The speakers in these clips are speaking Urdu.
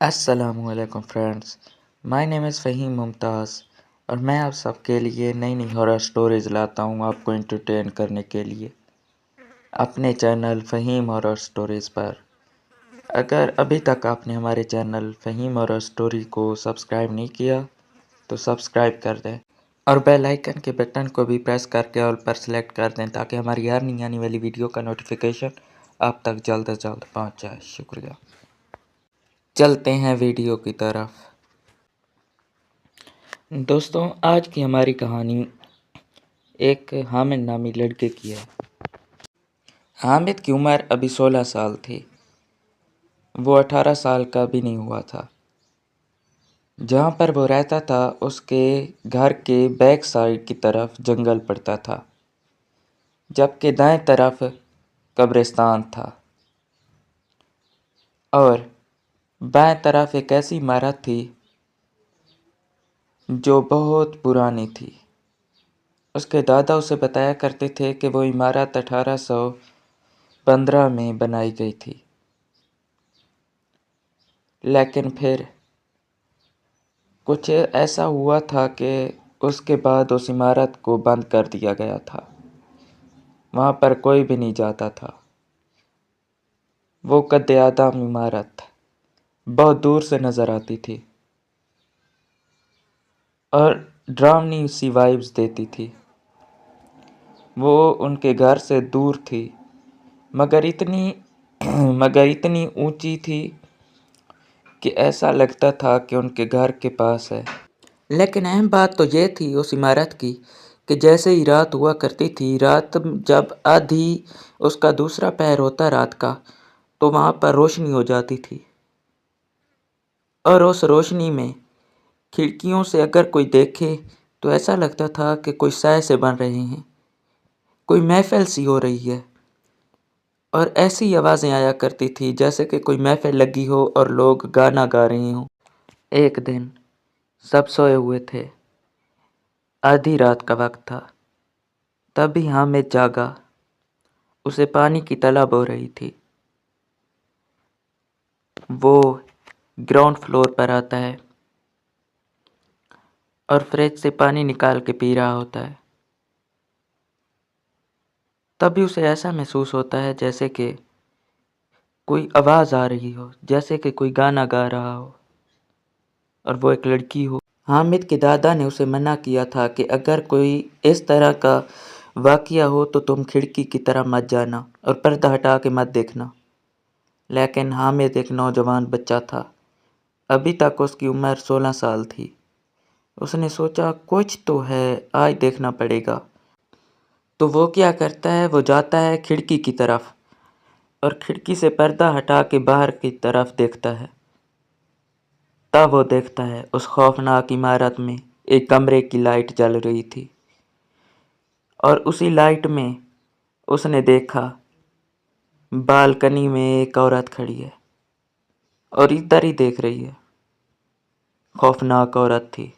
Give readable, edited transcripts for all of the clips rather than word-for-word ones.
السلام علیکم فرینڈس، مائی نیم از فہیم ممتاز اور میں آپ سب کے لیے نئی نئی ہارر سٹوریز لاتا ہوں آپ کو انٹرٹین کرنے کے لیے اپنے چینل فہیم ہارر سٹوریز پر۔ اگر ابھی تک آپ نے ہمارے چینل فہیم ہارر سٹوری کو سبسکرائب نہیں کیا تو سبسکرائب کر دیں اور بیل آئیکن کے بٹن کو بھی پریس کر کے آل پر سلیکٹ کر دیں تاکہ ہماری ہر نئی آنے والی ویڈیو کا نوٹیفیکیشن آپ تک جلد از جلد پہنچ جائے۔ شکریہ۔ چلتے ہیں ویڈیو کی طرف۔ دوستوں، آج کی ہماری کہانی ایک حامد نامی لڑکے کی ہے۔ حامد کی عمر ابھی 16 سال تھی، وہ 18 سال کا بھی نہیں ہوا تھا۔ جہاں پر وہ رہتا تھا اس کے گھر کے بیک سائڈ کی طرف جنگل پڑتا تھا، جبکہ دائیں طرف قبرستان تھا اور بائیں طرف ایک ایسی عمارت تھی جو بہت پرانی تھی۔ اس کے دادا اسے بتایا کرتے تھے کہ وہ عمارت 1815 میں بنائی گئی تھی، لیکن پھر کچھ ایسا ہوا تھا کہ اس کے بعد اس عمارت کو بند کر دیا گیا تھا، وہاں پر کوئی بھی نہیں جاتا تھا۔ وہ قد اعظم عمارت بہت دور سے نظر آتی تھی اور ڈراؤنی سی وائبز دیتی تھی۔ وہ ان کے گھر سے دور تھی مگر اتنی اونچی تھی کہ ایسا لگتا تھا کہ ان کے گھر کے پاس ہے۔ لیکن اہم بات تو یہ تھی اس عمارت کی کہ جیسے ہی رات ہوا کرتی تھی، رات جب آدھی اس کا دوسرا پہر ہوتا رات کا، تو وہاں پر روشنی ہو جاتی تھی اور اس روشنی میں کھڑکیوں سے اگر کوئی دیکھے تو ایسا لگتا تھا کہ کوئی سائے سے بن رہے ہیں، کوئی محفل سی ہو رہی ہے اور ایسی آوازیں آیا کرتی تھی جیسے کہ کوئی محفل لگی ہو اور لوگ گانا گا رہے ہوں۔ ایک دن سب سوئے ہوئے تھے، آدھی رات کا وقت تھا، تبھی حامد جاگا، اسے پانی کی طلب ہو رہی تھی۔ وہ گراؤنڈ فلور پر آتا ہے اور فریج سے پانی نکال کے پی رہا ہوتا ہے۔ تبھی اسے ایسا محسوس ہوتا ہے جیسے کہ کوئی آواز آ رہی ہو، جیسے کہ کوئی گانا گا رہا ہو اور وہ ایک لڑکی ہو۔ حامد کے دادا نے اسے منع کیا تھا کہ اگر کوئی اس طرح کا واقعہ ہو تو تم کھڑکی کی طرف مت جانا اور پردہ ہٹا کے مت دیکھنا، لیکن حامد ایک نوجوان بچہ تھا، ابھی تک اس کی عمر 16 سال تھی۔ اس نے سوچا کچھ تو ہے، آج دیکھنا پڑے گا۔ تو وہ کیا کرتا ہے، وہ جاتا ہے کھڑکی کی طرف اور کھڑکی سے پردہ ہٹا کے باہر کی طرف دیکھتا ہے۔ تب وہ دیکھتا ہے اس خوفناک عمارت میں ایک کمرے کی لائٹ جل رہی تھی اور اسی لائٹ میں اس نے دیکھا بالکنی میں ایک عورت کھڑی ہے اور ادھر ہی دیکھ رہی ہے۔ خوفناک عورت تھی،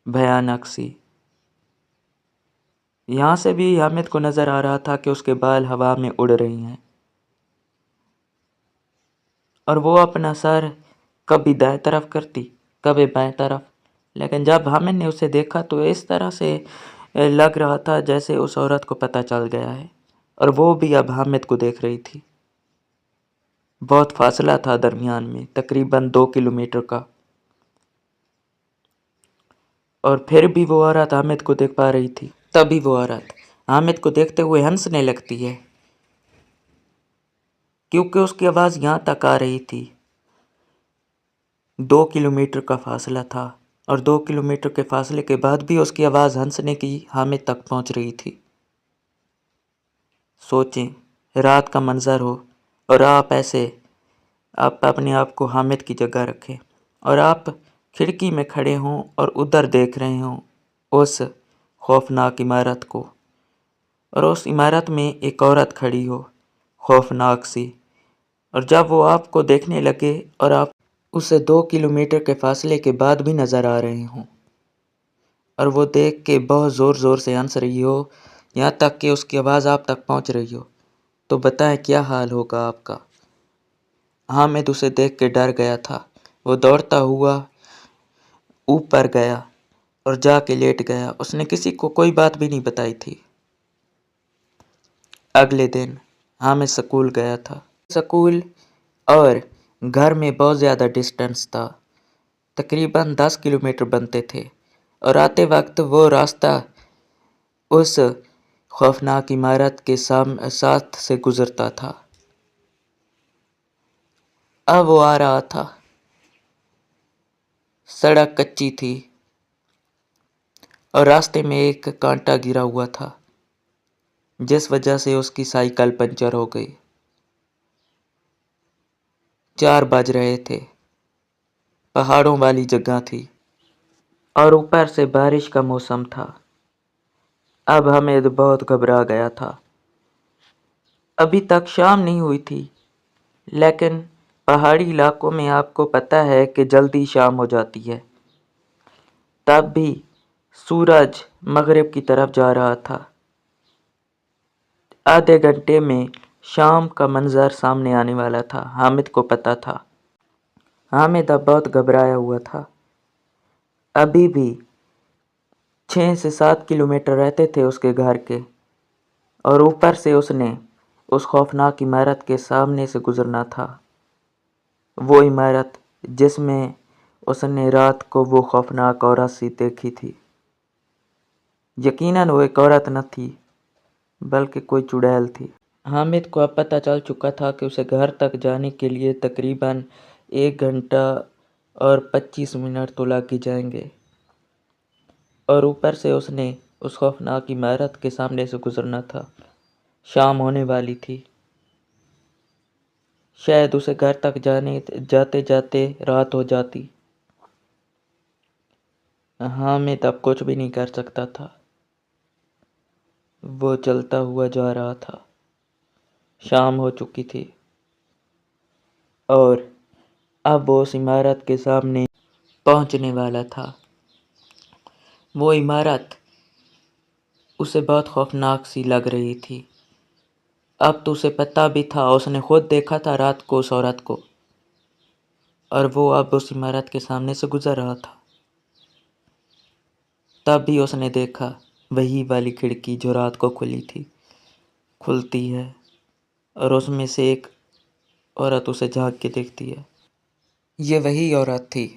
بھیانک سی۔ یہاں سے بھی حامد کو نظر آ رہا تھا کہ اس کے بال ہوا میں اڑ رہی ہیں اور وہ اپنا سر کبھی دائیں طرف کرتی، کبھی بائیں طرف، لیکن جب حامد نے اسے دیکھا تو اس طرح سے لگ رہا تھا جیسے اس عورت کو پتہ چل گیا ہے اور وہ بھی اب حامد کو دیکھ رہی تھی۔ بہت فاصلہ تھا درمیان میں، تقریباً 2 کلومیٹر کا، اور پھر بھی وہ عورت حامد کو دیکھ پا رہی تھی۔ تبھی وہ عورت حامد کو دیکھتے ہوئے ہنسنے لگتی ہے کیونکہ اس کی آواز یہاں تک آ رہی تھی۔ 2 کلومیٹر کا فاصلہ تھا اور 2 کلومیٹر کے فاصلے کے بعد بھی اس کی آواز ہنسنے کی حامد تک پہنچ رہی تھی۔ سوچیں، رات کا منظر ہو اور آپ اپنے آپ کو حامد کی جگہ رکھیں اور آپ کھڑکی میں کھڑے ہوں اور ادھر دیکھ رہے ہوں اس خوفناک عمارت کو، اور اس عمارت میں ایک عورت کھڑی ہو خوفناک سی، اور جب وہ آپ کو دیکھنے لگے اور آپ اسے 2 کلومیٹر کے فاصلے کے بعد بھی نظر آ رہے ہوں اور وہ دیکھ کے بہت زور زور سے ہنس رہی ہو، یہاں تک کہ اس کی آواز آپ تک پہنچ رہی ہو، تو بتائیں کیا حال ہوگا آپ کا۔ حامد اسے دیکھ کے ڈر گیا تھا وہ دوڑتا ہوا اوپر گیا اور جا کے لیٹ گیا۔ اس نے کسی کو کوئی بات بھی نہیں بتائی تھی۔ اگلے دن حامد سکول گیا تھا۔ سکول اور گھر میں بہت زیادہ ڈسٹنس تھا، تقریباً 10 کلومیٹر بنتے تھے، اور آتے وقت وہ راستہ اس خوفناک عمارت کے ساتھ سے گزرتا تھا۔ اب وہ آ رہا تھا، سڑک کچی تھی اور راستے میں ایک کانٹا گرا ہوا تھا، جس وجہ سے اس کی سائیکل پنچر ہو گئی۔ 4 بج رہے تھے، پہاڑوں والی جگہ تھی اور اوپر سے بارش کا موسم تھا۔ اب حامد بہت گھبرا گیا تھا۔ ابھی تک شام نہیں ہوئی تھی، لیکن پہاڑی علاقوں میں آپ کو پتہ ہے کہ جلدی شام ہو جاتی ہے۔ تب بھی سورج مغرب کی طرف جا رہا تھا۔ آدھے گھنٹے میں شام کا منظر سامنے آنے والا تھا، حامد کو پتہ تھا۔ حامد اب بہت گھبرایا ہوا تھا۔ ابھی بھی 6 سے 7 کلومیٹر رہتے تھے اس کے گھر کے، اور اوپر سے اس نے اس خوفناک عمارت کے سامنے سے گزرنا تھا۔ وہ عمارت جس میں اس نے رات کو وہ خوفناک عورت سی دیکھی تھی۔ یقیناً وہ ایک عورت نہ تھی، بلکہ کوئی چڑیل تھی۔ حامد کو اب پتہ چل چکا تھا کہ اسے گھر تک جانے کے لیے تقریباً 1 گھنٹہ اور 25 منٹ تو لگ ہی جائیں گے، اور اوپر سے اس نے اس خوفناک عمارت کے سامنے سے گزرنا تھا۔ شام ہونے والی تھی، شاید اسے گھر تک جاتے جاتے رات ہو جاتی۔ حامد اب کچھ بھی نہیں کر سکتا تھا۔ وہ چلتا ہوا جا رہا تھا۔ شام ہو چکی تھی اور اب وہ اس عمارت کے سامنے پہنچنے والا تھا۔ وہ عمارت اسے بہت خوفناک سی لگ رہی تھی۔ اب تو اسے پتہ بھی تھا، اس نے خود دیکھا تھا رات کو اس عورت کو، اور وہ اب اس عمارت کے سامنے سے گزر رہا تھا۔ تب بھی اس نے دیکھا وہی والی کھڑکی جو رات کو کھلی تھی، کھلتی ہے، اور اس میں سے ایک عورت اسے جھانک کے دیکھتی ہے۔ یہ وہی عورت تھی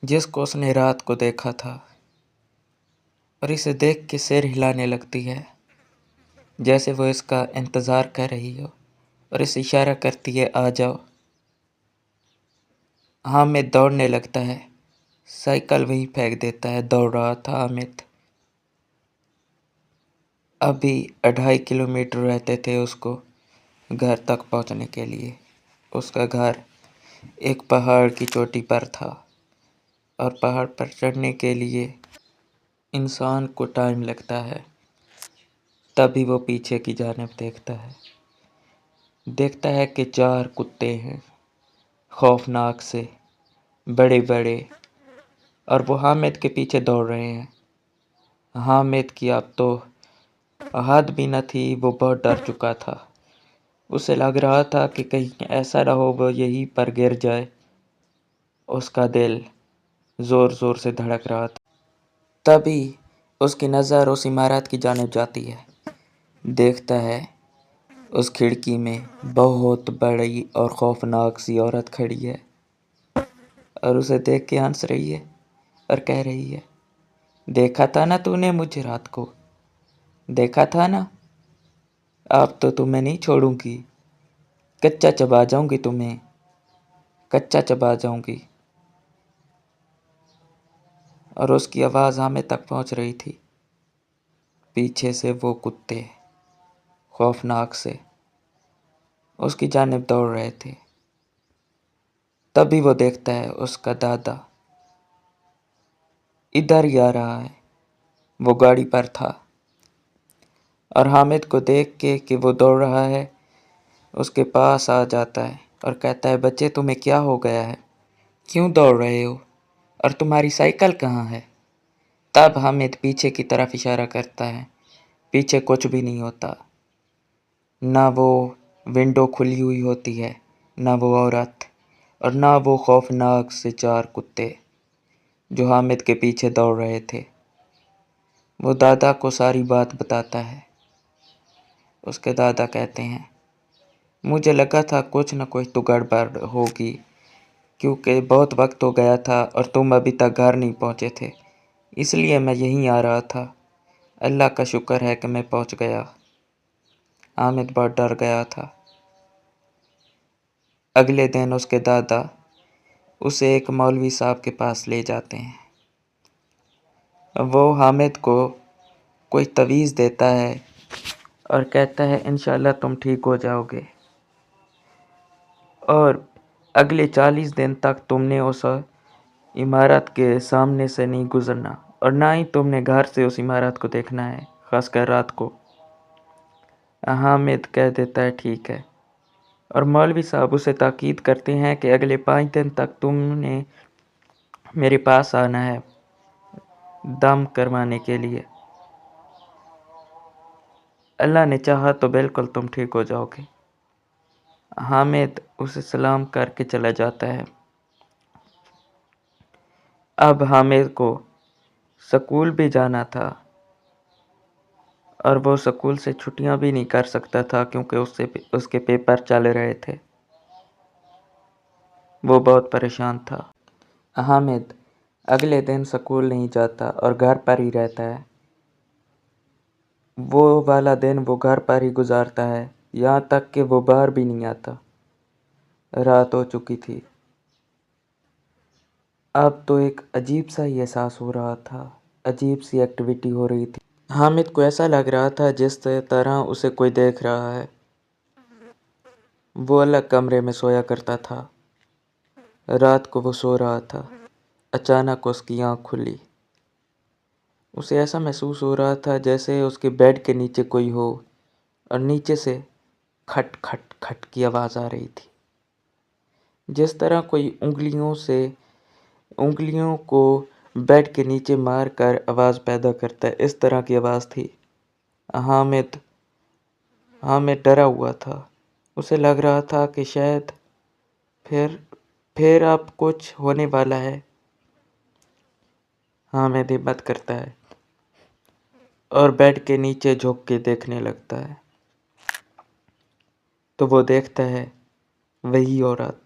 جس کو اس نے رات کو دیکھا تھا، اور اسے دیکھ کے سر ہلانے لگتی ہے جیسے وہ اس کا انتظار کر رہی ہو، اور اسے اشارہ کرتی ہے آ جاؤ۔ حامد دوڑنے لگتا ہے، سائیکل وہیں پھینک دیتا ہے۔ دوڑ رہا تھا حامد۔ ابھی 2.5 کلومیٹر رہتے تھے اس کو گھر تک پہنچنے کے لیے۔ اس کا گھر ایک پہاڑ کی چوٹی پر تھا، اور پہاڑ پر چڑھنے کے لیے انسان کو ٹائم لگتا ہے۔ تبھی وہ پیچھے کی جانب دیکھتا ہے کہ 4 کتے ہیں، خوفناک سے، بڑے بڑے، اور وہ حامد کے پیچھے دوڑ رہے ہیں۔ حامد کی اب تو حد بھی نہ تھی، وہ بہت ڈر چکا تھا۔ اسے لگ رہا تھا کہ کہیں ایسا نہ ہو وہ یہیں پر گر جائے۔ اس کا دل زور زور سے دھڑک رہا تھا۔ تبھی اس کی نظر اس عمارت کی جانب جاتی ہے۔ دیکھتا ہے اس کھڑکی میں بہت بڑی اور خوفناک سی عورت کھڑی ہے، اور اسے دیکھ کے ہنس رہی ہے اور کہہ رہی ہے، دیکھا تھا نا تو نے مجھے رات کو؟ دیکھا تھا نا؟ اب تو تمہیں نہیں چھوڑوں گی، کچا چبا جاؤں گی تمہیں، کچا چبا جاؤں گی۔ اور اس کی آواز ہمیں تک پہنچ رہی تھی۔ پیچھے سے وہ کتے خوفناک سے اس کی جانب دوڑ رہے تھے۔ تبھی وہ دیکھتا ہے اس کا دادا ادھر ہی آ رہا ہے۔ وہ گاڑی پر تھا، اور حامد کو دیکھ کے کہ وہ دوڑ رہا ہے، اس کے پاس آ جاتا ہے اور کہتا ہے، بچے تمہیں کیا ہو گیا ہے؟ کیوں دوڑ رہے ہو؟ اور تمہاری سائیکل کہاں ہے؟ تب حامد پیچھے کی طرف اشارہ کرتا ہے۔ پیچھے کچھ بھی نہیں ہوتا، نہ وہ ونڈو کھلی ہوئی ہوتی ہے، نہ وہ عورت، اور نہ وہ خوفناک سے 4 کتے جو حامد کے پیچھے دوڑ رہے تھے۔ وہ دادا کو ساری بات بتاتا ہے۔ اس کے دادا کہتے ہیں، مجھے لگا تھا کچھ نہ کچھ تو گڑبڑ ہوگی، کیونکہ بہت وقت ہو گیا تھا اور تم ابھی تک گھر نہیں پہنچے تھے، اس لیے میں یہیں آ رہا تھا۔ اللہ کا شکر ہے کہ میں پہنچ گیا۔ حامد بہت ڈر گیا تھا۔ اگلے دن اس کے دادا اسے ایک مولوی صاحب کے پاس لے جاتے ہیں۔ وہ حامد کو کوئی تعویذ دیتا ہے اور کہتا ہے انشاءاللہ تم ٹھیک ہو جاؤ گے، اور اگلے 40 دن تک تم نے اس عمارت کے سامنے سے نہیں گزرنا، اور نہ ہی تم نے گھر سے اس عمارت کو دیکھنا ہے، خاص کر رات کو۔ حامد کہہ دیتا ہے ٹھیک ہے، اور مولوی صاحب اسے تاکید کرتے ہیں کہ اگلے 5 دن تک تم نے میرے پاس آنا ہے دم کروانے کے لیے۔ اللہ نے چاہا تو بالکل تم ٹھیک ہو جاؤ گے۔ حامد اسے سلام کر کے چلا جاتا ہے۔ اب حامد کو سکول بھی جانا تھا، اور وہ سکول سے چھٹیاں بھی نہیں کر سکتا تھا کیونکہ اس کے پیپر چل رہے تھے۔ وہ بہت پریشان تھا۔ حامد اگلے دن سکول نہیں جاتا اور گھر پر ہی رہتا ہے۔ وہ والا دن وہ گھر پر ہی گزارتا ہے، یہاں تک کہ وہ باہر بھی نہیں آتا۔ رات ہو چکی تھی۔ اب تو ایک عجیب سا ہی احساس ہو رہا تھا، عجیب سی ایکٹیویٹی ہو رہی تھی۔ حامد کو ایسا لگ رہا تھا جس طرح اسے کوئی دیکھ رہا ہے۔ وہ الگ کمرے میں سویا کرتا تھا۔ رات کو وہ سو رہا تھا، اچانک اس کی آنکھ کھلی۔ اسے ایسا محسوس ہو رہا تھا جیسے اس کے بیڈ کے نیچے کوئی ہو، اور نیچے سے کھٹ کھٹ کھٹ کی آواز آ رہی تھی، جس طرح کوئی انگلیوں کو بیڈ کے نیچے مار کر آواز پیدا کرتا ہے، اس طرح کی آواز تھی۔ حامد ڈرا ہوا تھا۔ اسے لگ رہا تھا کہ شاید پھر اب کچھ ہونے والا ہے۔ حامد ہمت کرتا ہے اور بیڈ کے نیچے جھک کے دیکھنے لگتا ہے، تو وہ دیکھتا ہے وہی عورت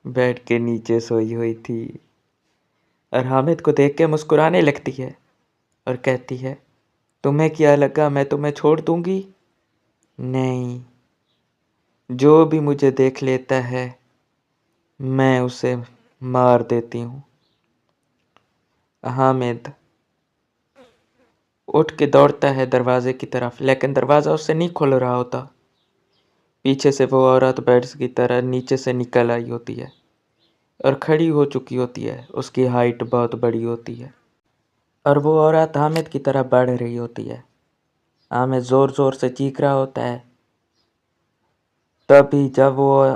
بیڈ کے نیچے سوئی ہوئی تھی، اور حامد کو دیکھ کے مسکرانے لگتی ہے اور کہتی ہے، تمہیں کیا لگا میں تمہیں چھوڑ دوں گی؟ نہیں، جو بھی مجھے دیکھ لیتا ہے میں اسے مار دیتی ہوں۔ حامد اٹھ کے دوڑتا ہے دروازے کی طرف، لیکن دروازہ اس سے نہیں کھل رہا ہوتا۔ پیچھے سے وہ عورت بیڈز کی طرح نیچے سے نکل آئی ہوتی ہے اور کھڑی ہو چکی ہوتی ہے۔ اس کی ہائٹ بہت بڑی ہوتی ہے، اور وہ عورت حامد کی طرف بڑھ رہی ہوتی ہے۔ حامد زور زور سے چیخ رہا ہوتا ہے۔ تبھی جب وہ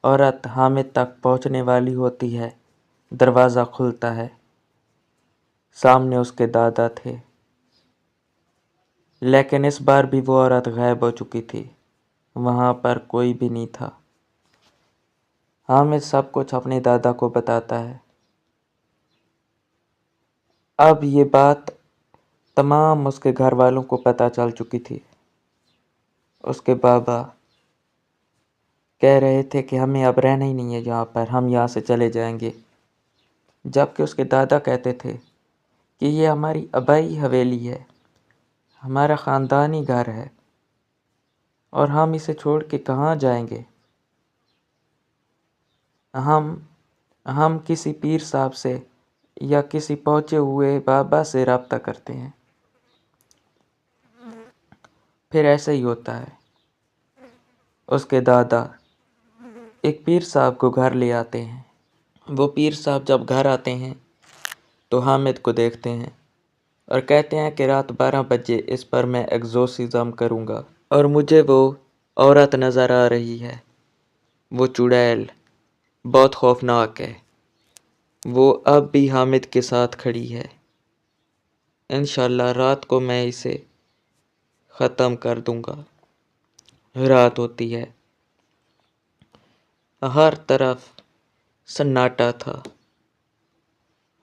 عورت حامد تک پہنچنے والی ہوتی ہے، دروازہ کھلتا ہے۔ سامنے اس کے دادا تھے، لیکن اس بار بھی وہ عورت غائب ہو چکی تھی، وہاں پر کوئی بھی نہیں تھا۔ حامد سب کچھ اپنے دادا کو بتاتا ہے۔ اب یہ بات تمام اس کے گھر والوں کو پتہ چل چکی تھی۔ اس کے بابا کہہ رہے تھے کہ ہمیں اب رہنا ہی نہیں ہے یہاں پر، ہم یہاں سے چلے جائیں گے، جبکہ اس کے دادا کہتے تھے کہ یہ ہماری آبائی حویلی ہے، ہمارا خاندانی گھر ہے، اور ہم اسے چھوڑ کے کہاں جائیں گے؟ ہم کسی پیر صاحب سے یا کسی پہنچے ہوئے بابا سے رابطہ کرتے ہیں۔ پھر ایسا ہی ہوتا ہے۔ اس کے دادا ایک پیر صاحب کو گھر لے آتے ہیں۔ وہ پیر صاحب جب گھر آتے ہیں تو حامد کو دیکھتے ہیں اور کہتے ہیں کہ رات 12 بجے اس پر میں ایگزورسزم کروں گا، اور مجھے وہ عورت نظر آ رہی ہے، وہ چڑیل، بہت خوفناک ہے۔ وہ اب بھی حامد کے ساتھ کھڑی ہے۔ انشاءاللہ رات کو میں اسے ختم کر دوں گا۔ رات ہوتی ہے، ہر طرف سناٹا تھا۔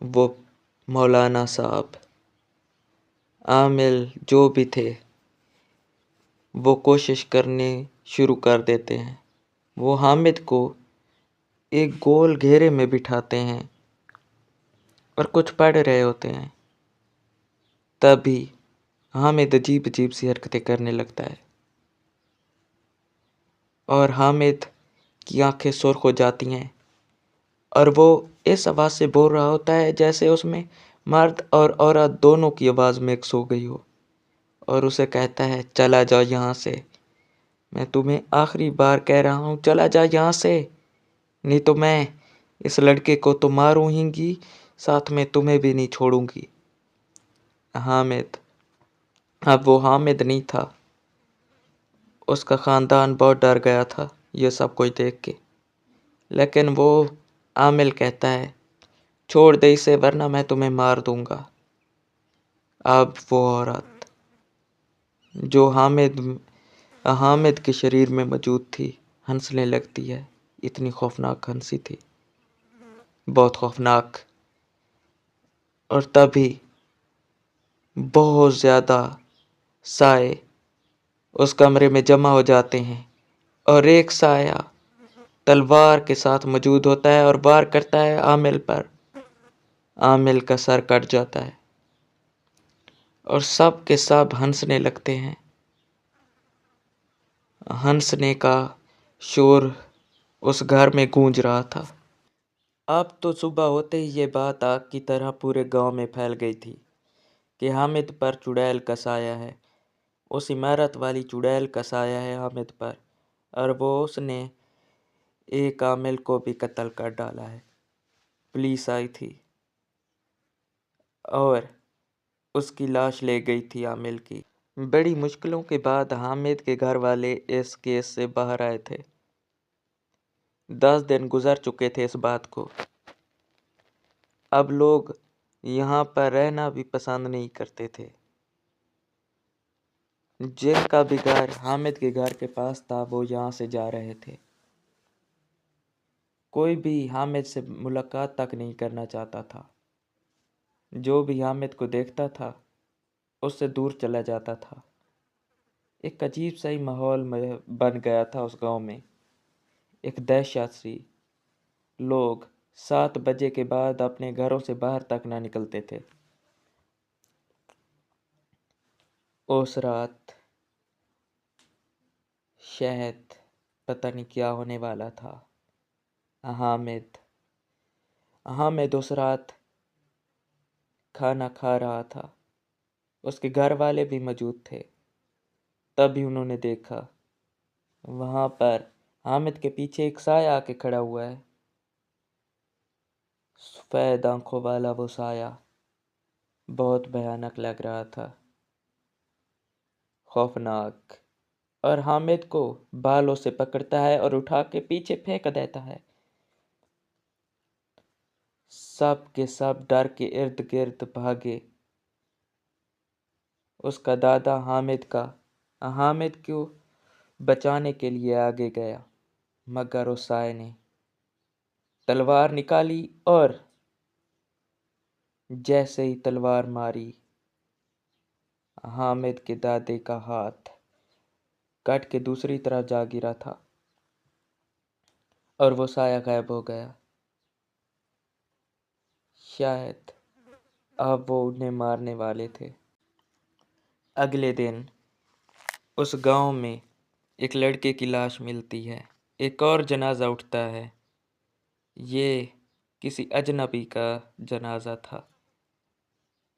وہ مولانا صاحب، عامل جو بھی تھے، وہ کوشش کرنے شروع کر دیتے ہیں۔ وہ حامد کو ایک گول گھیرے میں بٹھاتے ہیں اور کچھ پڑھ رہے ہوتے ہیں۔ تبھی حامد عجیب عجیب سی حرکتیں کرنے لگتا ہے اور حامد کی آنکھیں سرخ ہو جاتی ہیں اور وہ اس آواز سے بول رہا ہوتا ہے جیسے اس میں مرد اور عورت دونوں کی آواز مکس ہو گئی ہو، اور اسے کہتا ہے چلا جاؤ یہاں سے، میں تمہیں آخری بار کہہ رہا ہوں چلا جا یہاں سے، نہیں تو میں اس لڑکے کو تو ماروں ہی گی، ساتھ میں تمہیں بھی نہیں چھوڑوں گی۔ حامد، اب وہ حامد نہیں تھا، اس کا خاندان بہت ڈر گیا تھا یہ سب کچھ دیکھ کے، لیکن وہ عامل کہتا ہے چھوڑ دے اسے ورنہ میں تمہیں مار دوں گا۔ اب وہ عورت جو حامد کے شریر میں موجود تھی ہنسنے لگتی ہے، اتنی خوفناک ہنسی تھی، بہت خوفناک۔ اور تبھی بہت زیادہ سائے اس کمرے میں جمع ہو جاتے ہیں اور ایک سایہ تلوار کے ساتھ موجود ہوتا ہے اور وار کرتا ہے عامل پر۔ عامل کا سر کٹ جاتا ہے اور سب کے سب ہنسنے لگتے ہیں۔ ہنسنے کا شور اس گھر میں گونج رہا تھا۔ اب تو صبح ہوتے ہی یہ بات آگ کی طرح پورے گاؤں میں پھیل گئی تھی کہ حامد پر چڑیل کا سایہ ہے، اس عمارت والی چڑیل کا سایہ ہے حامد پر، اور وہ اس نے ایک عامل کو بھی قتل کر ڈالا ہے۔ پولیس آئی تھی اور اس کی لاش لے گئی تھی عامل کی۔ بڑی مشکلوں کے بعد حامد کے گھر والے اس کیس سے باہر آئے تھے۔ 10 دن گزر چکے تھے اس بات کو۔ اب لوگ یہاں پر رہنا بھی پسند نہیں کرتے تھے۔ جن کا بھی گھر حامد کے گھر کے پاس تھا وہ یہاں سے جا رہے تھے۔ کوئی بھی حامد سے ملاقات تک نہیں کرنا چاہتا تھا۔ جو بھی حامد کو دیکھتا تھا اس سے دور چلا جاتا تھا۔ ایک عجیب سا ہی ماحول بن گیا تھا اس گاؤں میں، ایک دہشت سی۔ لوگ 7 بجے کے بعد اپنے گھروں سے باہر تک نہ نکلتے تھے۔ اس رات شاید پتہ نہیں کیا ہونے والا تھا۔ حامد اس رات کھانا کھا رہا تھا، اس کے گھر والے بھی موجود تھے۔ تبھی انہوں نے دیکھا وہاں پر حامد کے پیچھے ایک سایہ آ کے کھڑا ہوا ہے، سفید آنکھوں والا وہ سایہ بہت بھیانک لگ رہا تھا، خوفناک، اور حامد کو بالوں سے پکڑتا ہے اور اٹھا کے پیچھے پھینک دیتا ہے۔ سب کے سب ڈر کے ارد گرد بھاگے۔ اس کا دادا حامد کو بچانے کے لیے آگے گیا، مگر اس سائے نے تلوار نکالی اور جیسے ہی تلوار ماری حامد کے دادے کا ہاتھ کٹ کے دوسری طرف جا گرا تھا اور وہ سایہ غائب ہو گیا۔ شاید اب وہ انہیں مارنے والے تھے۔ اگلے دن اس گاؤں میں ایک لڑکے کی لاش ملتی ہے، ایک اور جنازہ اٹھتا ہے۔ یہ کسی اجنبی کا جنازہ تھا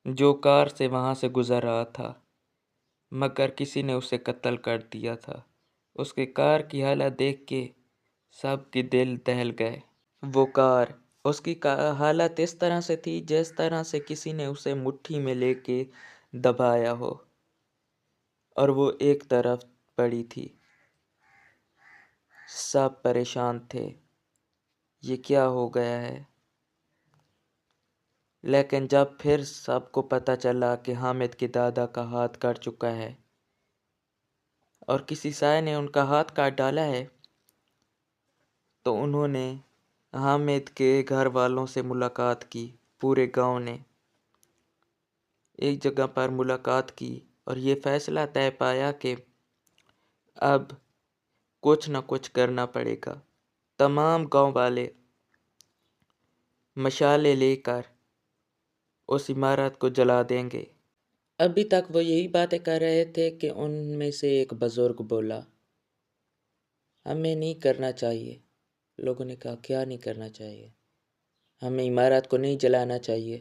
جو کار سے وہاں سے گزر رہا تھا، مگر کسی نے اسے قتل کر دیا تھا۔ اس کے کار کی حالت دیکھ کے سب کے دل دہل گئے۔ وہ کار، اس کی حالت اس طرح سے تھی جس طرح سے کسی نے اسے مٹھی میں لے کے دبایا ہو، اور وہ ایک طرف پڑی تھی۔ سب پریشان تھے، یہ کیا ہو گیا ہے؟ لیکن جب پھر سب کو پتہ چلا کہ حامد کے دادا کا ہاتھ کٹ چکا ہے اور کسی سائے نے ان کا ہاتھ کاٹ ڈالا ہے، تو انہوں نے حامد کے گھر والوں سے ملاقات کی۔ پورے گاؤں نے ایک جگہ پر ملاقات کی اور یہ فیصلہ طے پایا کہ اب کچھ نہ کچھ کرنا پڑے گا۔ تمام گاؤں والے مشالیں لے کر اس عمارت کو جلا دیں گے۔ ابھی تک وہ یہی باتیں کر رہے تھے کہ ان میں سے ایک بزرگ بولا، ہمیں نہیں کرنا چاہیے۔ لوگوں نے کہا، کیا نہیں کرنا چاہیے؟ ہمیں عمارت کو نہیں جلانا چاہیے۔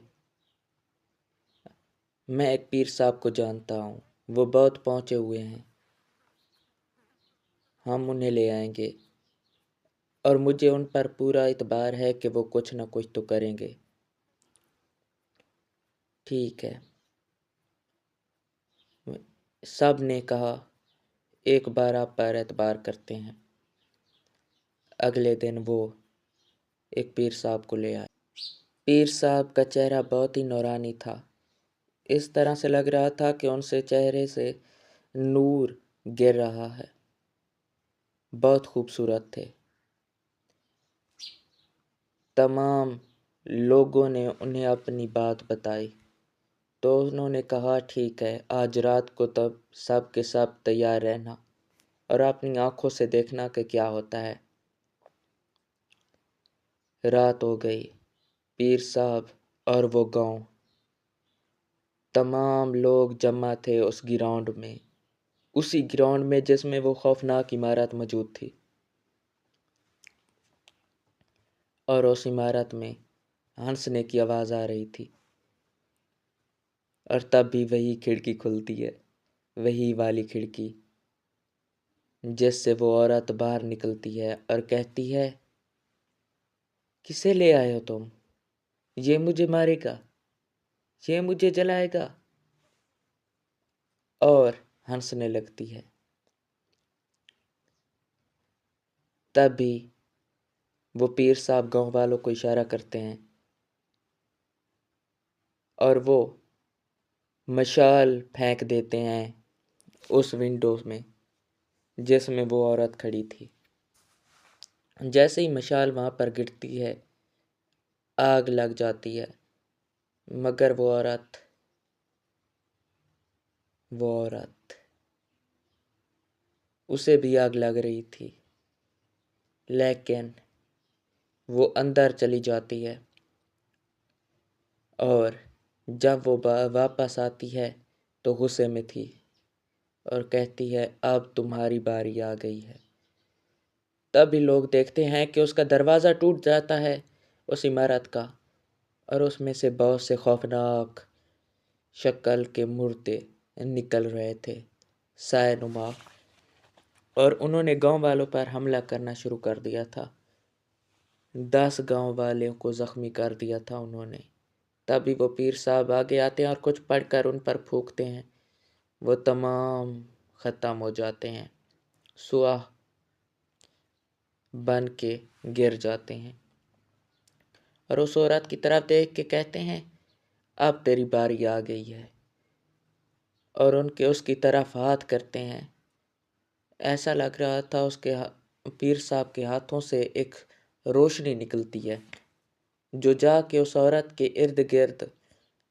میں ایک پیر صاحب کو جانتا ہوں، وہ بہت پہنچے ہوئے ہیں، ہم انہیں لے آئیں گے اور مجھے ان پر پورا اعتبار ہے کہ وہ کچھ نہ کچھ تو کریں گے۔ ٹھیک ہے، سب نے کہا ایک بار آپ پر اعتبار کرتے ہیں۔ اگلے دن وہ ایک پیر صاحب کو لے آئے۔ پیر صاحب کا چہرہ بہت ہی نورانی تھا، اس طرح سے لگ رہا تھا کہ ان سے چہرے سے نور گر رہا ہے، بہت خوبصورت تھے۔ تمام لوگوں نے انہیں اپنی بات بتائی تو انہوں نے کہا، ٹھیک ہے، آج رات کو تب سب کے سب تیار رہنا اور اپنی آنکھوں سے دیکھنا کہ کیا ہوتا ہے۔ رات ہو گئی، پیر صاحب اور وہ گاؤں، تمام لوگ جمع تھے اس گراؤنڈ میں، اسی گراؤنڈ میں جس میں وہ خوفناک عمارت موجود تھی، اور اس عمارت میں ہنسنے کی آواز آ رہی تھی، اور تب بھی وہی کھڑکی کھلتی ہے، وہی والی کھڑکی جس سے وہ عورت باہر نکلتی ہے اور کہتی ہے، کسے لے آئے ہو تم؟ یہ مجھے مارے گا، یہ مجھے جلائے گا، اور ہنسنے لگتی ہے۔ تبھی وہ پیر صاحب گاؤں والوں کو اشارہ کرتے ہیں اور وہ مشال پھینک دیتے ہیں اس ونڈو میں جس میں وہ عورت کھڑی تھی۔ جیسے ہی مشال وہاں پر گرتی ہے، آگ لگ جاتی ہے، مگر وہ عورت اسے بھی آگ لگ رہی تھی، لیکن وہ اندر چلی جاتی ہے، اور جب وہ واپس آتی ہے تو غصے میں تھی اور کہتی ہے، اب تمہاری باری آ گئی ہے۔ تبھی لوگ دیکھتے ہیں کہ اس کا دروازہ ٹوٹ جاتا ہے اس عمارت کا، اور اس میں سے بہت سے خوفناک شکل کے مردے نکل رہے تھے، سایہ نما، اور انہوں نے گاؤں والوں پر حملہ کرنا شروع کر دیا تھا۔ 10 گاؤں والوں کو زخمی کر دیا تھا انہوں نے۔ تبھی وہ پیر صاحب آگے آتے ہیں اور کچھ پڑھ کر ان پر پھونکتے ہیں، وہ تمام ختم ہو جاتے ہیں، سواہ بن کے گر جاتے ہیں، اور اس عورت کی طرف دیکھ کے کہتے ہیں، اب تیری باری آ گئی ہے، اور اس کی طرف ہاتھ کرتے ہیں۔ ایسا لگ رہا تھا اس کے پیر صاحب کے ہاتھوں سے ایک روشنی نکلتی ہے جو جا کے اس عورت کے ارد گرد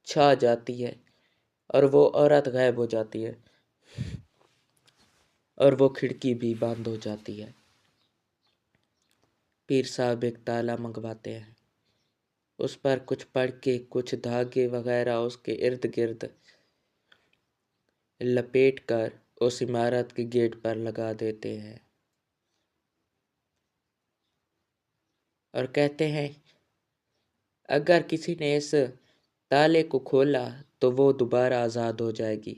چھا جاتی ہے، اور وہ عورت غائب ہو جاتی ہے، اور وہ کھڑکی بھی بند ہو جاتی ہے۔ پیر صاحب ایک تالا منگواتے ہیں، اس پر کچھ پڑھ کے کچھ دھاگے وغیرہ اس کے ارد گرد لپیٹ کر اس عمارت کے گیٹ پر لگا دیتے ہیں، اور کہتے ہیں، اگر کسی نے اس تالے کو کھولا تو وہ دوبارہ آزاد ہو جائے گی۔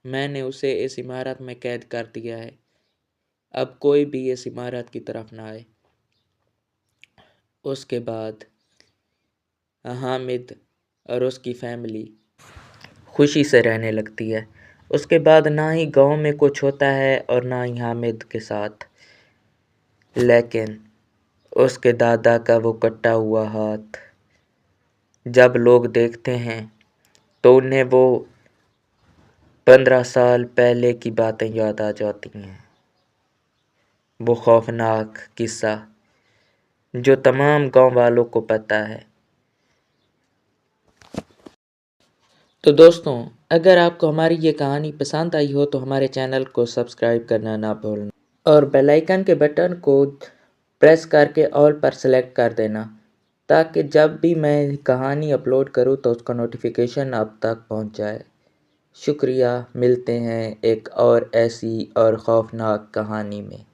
میں نے اسے اس عمارت میں قید کر دیا ہے، اب کوئی بھی اس عمارت کی طرف نہ آئے۔ اس کے بعد حامد اور اس کی فیملی خوشی سے رہنے لگتی ہے۔ اس کے بعد نہ ہی گاؤں میں کچھ ہوتا ہے اور نہ ہی حامد کے ساتھ، لیکن اس کے دادا کا وہ کٹا ہوا ہاتھ جب لوگ دیکھتے ہیں تو انہیں وہ 15 سال پہلے کی باتیں یاد آ جاتی ہیں، وہ خوفناک قصہ جو تمام گاؤں والوں کو پتہ ہے۔ تو دوستوں، اگر آپ کو ہماری یہ کہانی پسند آئی ہو تو ہمارے چینل کو سبسکرائب کرنا نہ بھولنا اور بیل آئیکن کے بٹن کو پریس کر کے آل پر سلیکٹ کر دینا تاکہ جب بھی میں کہانی اپلوڈ کروں تو اس کا نوٹیفیکیشن آپ تک پہنچ جائے۔ شکریہ، ملتے ہیں ایک اور ایسی اور خوفناک کہانی میں۔